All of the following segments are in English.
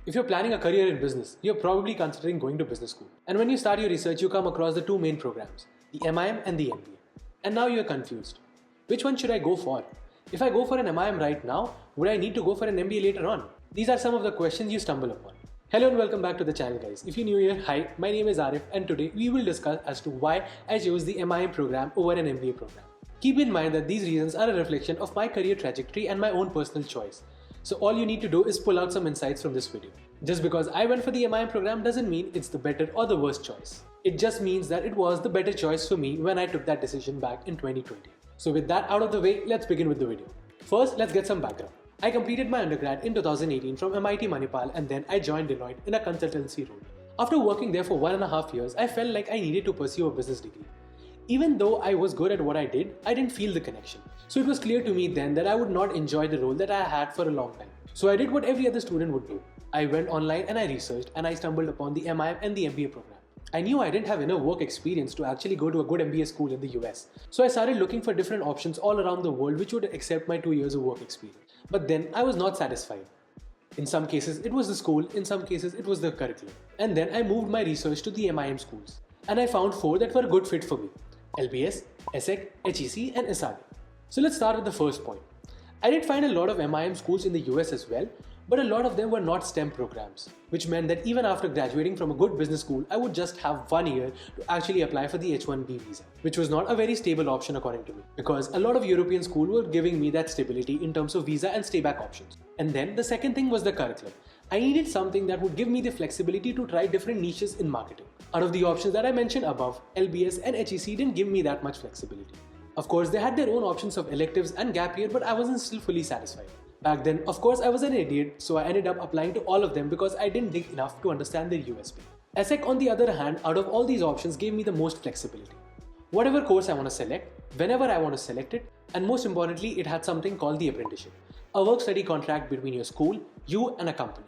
If you're planning a career in business, you're probably considering going to business school. And when you start your research, you come across the two main programs, the MIM and the MBA. And now you're confused. Which one should I go for? If I go for an MIM right now, would I need to go for an MBA later on? These are some of the questions you stumble upon. Hello and welcome back to the channel, guys. If you're new here, hi, my name is Arif and today we will discuss as to why I chose the MIM program over an MBA program. Keep in mind that these reasons are a reflection of my career trajectory and my own personal choice. So all you need to do is pull out some insights from this video. Just because I went for the MIM program doesn't mean it's the better or the worst choice. It just means that it was the better choice for me when I took that decision back in 2020. So with that out of the way, let's begin with the video. First, let's get some background. I completed my undergrad in 2018 from MIT Manipal and then I joined Deloitte in a consultancy role. After working there for 1.5 years, I felt like I needed to pursue a business degree. Even though I was good at what I did, I didn't feel the connection. So it was clear to me then that I would not enjoy the role that I had for a long time. So I did what every other student would do. I went online and I researched and I stumbled upon the MIM and the MBA program. I knew I didn't have enough work experience to actually go to a good MBA school in the US. So I started looking for different options all around the world which would accept my 2 years of work experience. But then I was not satisfied. In some cases it was the school, in some cases it was the curriculum. And then I moved my research to the MIM schools. And I found 4 that were a good fit for me. LBS, ESSEC, HEC and SRD. So let's start with the first point. I did find a lot of MIM schools in the US as well, but a lot of them were not STEM programs, which meant that even after graduating from a good business school, I would just have 1 year to actually apply for the H-1B visa, which was not a very stable option according to me, because a lot of European schools were giving me that stability in terms of visa and stay-back options. And then the second thing was the curriculum. I needed something that would give me the flexibility to try different niches in marketing. Out of the options that I mentioned above, LBS and HEC didn't give me that much flexibility. Of course, they had their own options of electives and gap year, but I wasn't still fully satisfied. Back then, of course, I was an idiot, so I ended up applying to all of them because I didn't dig enough to understand their USP. ESSEC, on the other hand, out of all these options, gave me the most flexibility. Whatever course I want to select, whenever I want to select it, and most importantly, it had something called the apprenticeship, a work-study contract between your school, you, and a company.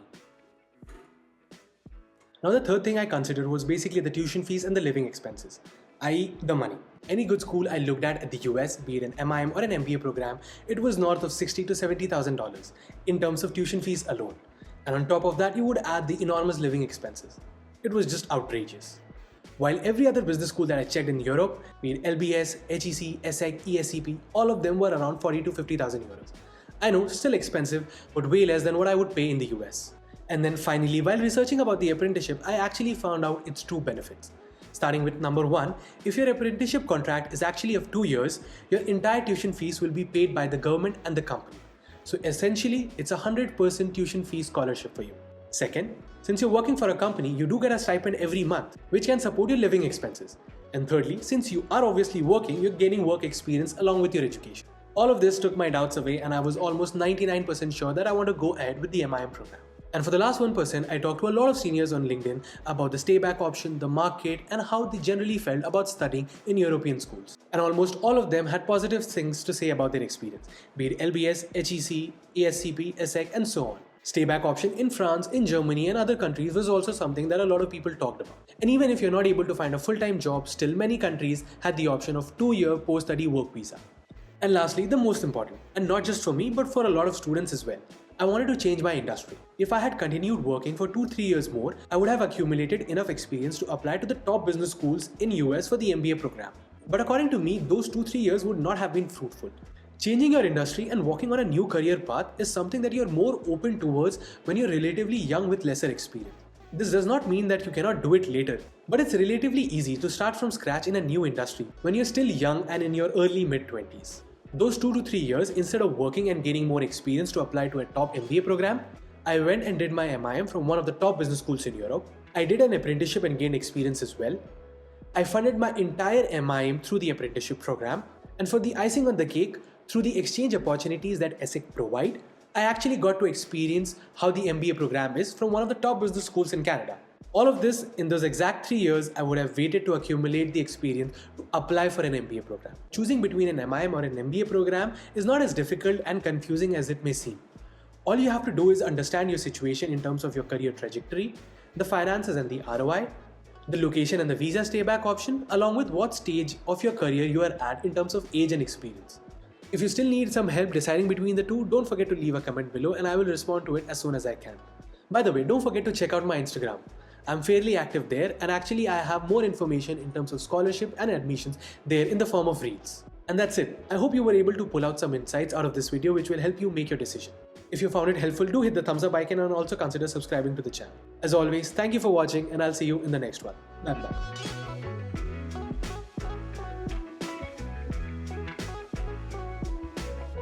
Now, the third thing I considered was basically the tuition fees and the living expenses, i.e. the money. Any good school I looked at the US, be it an MIM or an MBA program, it was north of $60,000 to $70,000 in terms of tuition fees alone. And on top of that, you would add the enormous living expenses. It was just outrageous. While every other business school that I checked in Europe, be it LBS, HEC, ESSEC, ESCP, all of them were around 40,000 to 50,000 euros. I know, still expensive, but way less than what I would pay in the US. And then finally, while researching about the apprenticeship, I actually found out its true benefits. Starting with number 1, if your apprenticeship contract is actually of 2 years, your entire tuition fees will be paid by the government and the company. So essentially, it's a 100% tuition fee scholarship for you. Second, since you're working for a company, you do get a stipend every month, which can support your living expenses. And thirdly, since you are obviously working, you're gaining work experience along with your education. All of this took my doubts away and I was almost 99% sure that I want to go ahead with the MIM program. And for the last 1%, I talked to a lot of seniors on LinkedIn about the stay-back option, the market, and how they generally felt about studying in European schools. And almost all of them had positive things to say about their experience, be it LBS, HEC, ESCP, ESSEC, and so on. Stay-back option in France, in Germany, and other countries was also something that a lot of people talked about. And even if you're not able to find a full-time job, still many countries had the option of 2-year post-study work visa. And lastly, the most important, and not just for me, but for a lot of students as well. I wanted to change my industry. If I had continued working for 2-3 years more, I would have accumulated enough experience to apply to the top business schools in US for the MBA program. But according to me, those 2-3 years would not have been fruitful. Changing your industry and walking on a new career path is something that you're more open towards when you're relatively young with lesser experience. This does not mean that you cannot do it later, but it's relatively easy to start from scratch in a new industry when you're still young and in your early mid-20s. Those 2 to 3 years, instead of working and gaining more experience to apply to a top MBA program, I went and did my MIM from one of the top business schools in Europe. I did an apprenticeship and gained experience as well. I funded my entire MIM through the apprenticeship program, and for the icing on the cake, through the exchange opportunities that ESSEC provide, I actually got to experience how the MBA program is from one of the top business schools in Canada. All of this, in those exact 3 years, I would have waited to accumulate the experience to apply for an MBA program. Choosing between an MIM or an MBA program is not as difficult and confusing as it may seem. All you have to do is understand your situation in terms of your career trajectory, the finances and the ROI, the location and the visa stay-back option, along with what stage of your career you are at in terms of age and experience. If you still need some help deciding between the two, don't forget to leave a comment below and I will respond to it as soon as I can. By the way, don't forget to check out my Instagram. I'm fairly active there, and actually I have more information in terms of scholarship and admissions there in the form of reels. And that's it. I hope you were able to pull out some insights out of this video which will help you make your decision. If you found it helpful, do hit the thumbs up icon and also consider subscribing to the channel. As always, thank you for watching, and I'll see you in the next one. Bye bye.